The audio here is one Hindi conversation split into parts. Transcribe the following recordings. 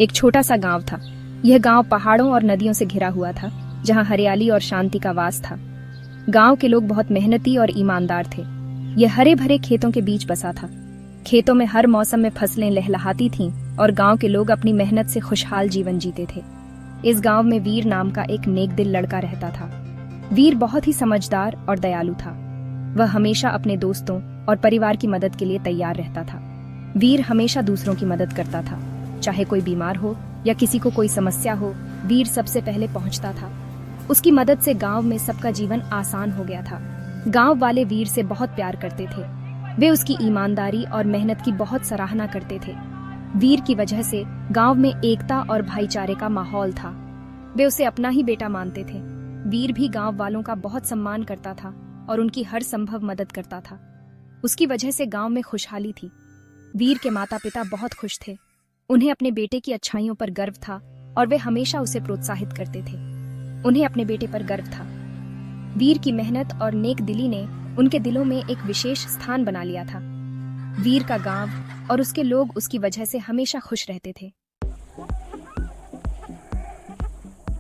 एक छोटा सा गांव था। यह गांव पहाड़ों और नदियों से घिरा हुआ था, जहां हरियाली और शांति का वास था। गांव के लोग बहुत मेहनती और ईमानदार थे। यह हरे भरे खेतों के बीच बसा था। खेतों में हर मौसम में फसलें लहलहाती थीं और गांव के लोग अपनी मेहनत से खुशहाल जीवन जीते थे। इस गांव में वीर नाम का एक नेक दिल लड़का रहता था। वीर बहुत ही समझदार और दयालु था। वह हमेशा अपने दोस्तों और परिवार की मदद के लिए तैयार रहता था। वीर हमेशा दूसरों की मदद करता था, चाहे कोई बीमार हो या किसी को कोई समस्या हो, वीर सबसे पहले पहुंचता था। उसकी मदद से गांव में सबका जीवन आसान हो गया था। गांव वाले वीर से बहुत प्यार करते थे। वे उसकी ईमानदारी और मेहनत की बहुत सराहना करते थे। वीर की वजह से गांव में एकता और भाईचारे का माहौल था। वे उसे अपना ही बेटा मानते थे। वीर भी गांव वालों का बहुत सम्मान करता था और उनकी हर संभव मदद करता था। उसकी वजह से गांव में खुशहाली थी। वीर के माता पिता बहुत खुश थे। उन्हें अपने बेटे की अच्छाइयों पर गर्व था और वे हमेशा उसे प्रोत्साहित करते थे। उन्हें अपने बेटे पर गर्व था। वीर की मेहनत और नेक दिली ने उनके दिलों में एक विशेष स्थान बना लिया था। वीर का गांव और उसके लोग उसकी वजह से हमेशा खुश रहते थे।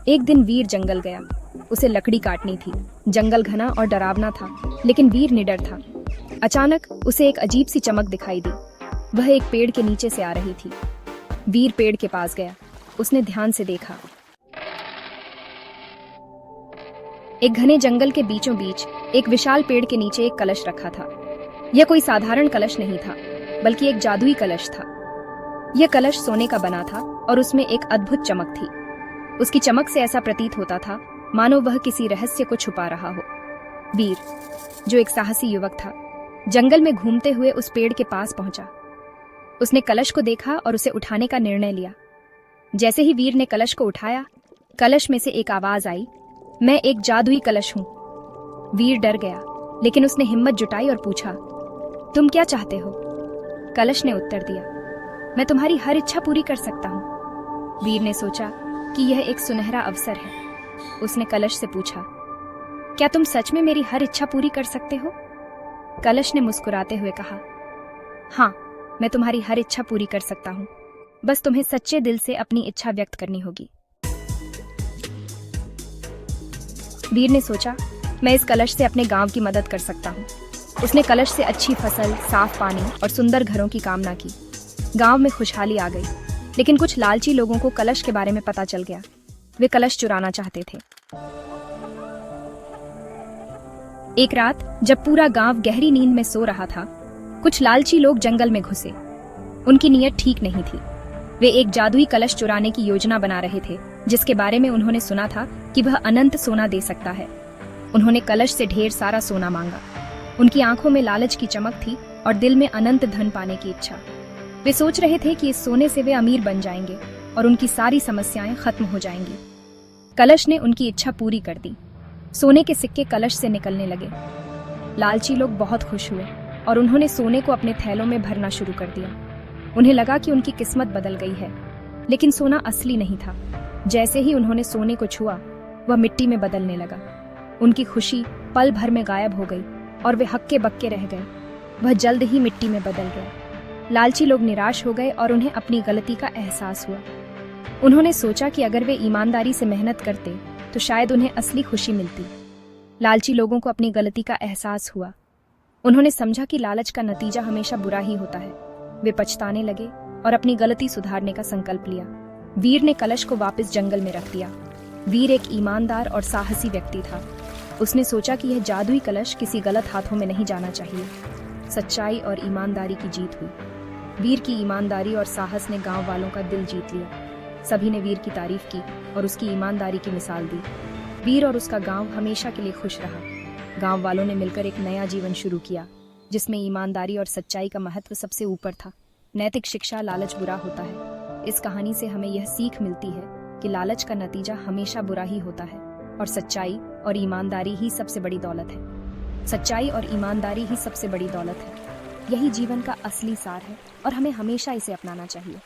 एक दिन वीर जंगल गया। उसे लकड़ी काटनी थी। जंगल घना और डरावना था, लेकिन वीर निडर था। अचानक उसे एक अजीब सी चमक दिखाई दी। वह एक पेड़ के नीचे से आ रही थी। वीर पेड़ के पास गया। उसने ध्यान से देखा। एक घने जंगल के बीचों बीच एक विशाल पेड़ के नीचे एक कलश रखा था। यह कोई साधारण कलश नहीं था, बल्कि एक जादुई कलश था। यह कलश सोने का बना था और उसमें एक अद्भुत चमक थी। उसकी चमक से ऐसा प्रतीत होता था मानो वह किसी रहस्य को छुपा रहा हो। वीर, जो एक साहसी युवक था, जंगल में घूमते हुए उस पेड़ के पास पहुंचा। उसने कलश को देखा और उसे उठाने का निर्णय लिया। जैसे ही वीर ने कलश को उठाया, कलश में से एक आवाज आई, मैं एक जादुई कलश हूं। वीर डर गया, लेकिन उसने हिम्मत जुटाई और पूछा, तुम क्या चाहते हो? कलश ने उत्तर दिया, मैं तुम्हारी हर इच्छा पूरी कर सकता हूं। वीर ने सोचा कि यह एक सुनहरा अवसर है। उसने कलश से पूछा, क्या तुम सच में मेरी हर इच्छा पूरी कर सकते हो? कलश ने मुस्कुराते हुए कहा, हाँ, मैं तुम्हारी हर इच्छा पूरी कर सकता हूँ। बस तुम्हें सच्चे दिल से अपनी इच्छा व्यक्त करनी होगी। वीर ने सोचा, मैं इस कलश से अपने गांव की मदद कर सकता हूँ। उसने कलश से अच्छी फसल, साफ पानी और सुंदर घरों की कामना की। गांव में खुशहाली आ गई, लेकिन कुछ लालची लोगों को कलश के बारे में पता चल गया। वे कलश चुराना चाहते थे। एक रात जब पूरा गांव गहरी नींद में सो रहा था, कुछ लालची लोग जंगल में घुसे। उनकी नीयत ठीक नहीं थी। वे एक जादुई कलश चुराने की योजना बना रहे थे, जिसके बारे में उन्होंने सुना था कि वह अनंत सोना दे सकता है। उन्होंने कलश से ढेर सारा सोना मांगा। उनकी आंखों में लालच की चमक थी और दिल में अनंत धन पाने की इच्छा। वे सोच रहे थे कि इस सोने से वे अमीर बन जाएंगे और उनकी सारी समस्याएं खत्म हो जाएंगी। कलश ने उनकी इच्छा पूरी कर दी। सोने के सिक्के कलश से निकलने लगे। लालची लोग बहुत खुश हुए और उन्होंने सोने को अपने थैलों में भरना शुरू कर दिया। उन्हें लगा कि उनकी किस्मत बदल गई है, लेकिन सोना असली नहीं था। जैसे ही उन्होंने सोने को छुआ, वह मिट्टी में बदलने लगा। उनकी खुशी पल भर में गायब हो गई और वे हक्के बक्के रह गए। वह जल्द ही मिट्टी में बदल गया। लालची लोग निराश हो गए और उन्हें अपनी गलती का एहसास हुआ। उन्होंने सोचा कि अगर वे ईमानदारी से मेहनत करते तो शायद उन्हें असली खुशी मिलती। लालची लोगों को अपनी गलती का एहसास हुआ। उन्होंने समझा कि लालच का नतीजा हमेशा बुरा ही होता है। वे पछताने लगे और अपनी गलती सुधारने का संकल्प लिया। वीर ने कलश को वापस जंगल में रख दिया। वीर एक ईमानदार और साहसी व्यक्ति था। उसने सोचा कि यह जादुई कलश किसी गलत हाथों में नहीं जाना चाहिए। सच्चाई और ईमानदारी की जीत हुई। वीर की ईमानदारी और साहस ने गांव वालों का दिल जीत लिया। सभी ने वीर की तारीफ की और उसकी ईमानदारी की मिसाल दी। वीर और उसका गांव हमेशा के लिए खुश रहा। गांव वालों ने मिलकर एक नया जीवन शुरू किया, जिसमें ईमानदारी और सच्चाई का महत्व सबसे ऊपर था। नैतिक शिक्षा, लालच बुरा होता है। इस कहानी से हमें यह सीख मिलती है कि लालच का नतीजा हमेशा बुरा ही होता है और सच्चाई और ईमानदारी ही सबसे बड़ी दौलत है। सच्चाई और ईमानदारी ही सबसे बड़ी दौलत है। यही जीवन का असली सार है और हमें हमेशा इसे अपनाना चाहिए।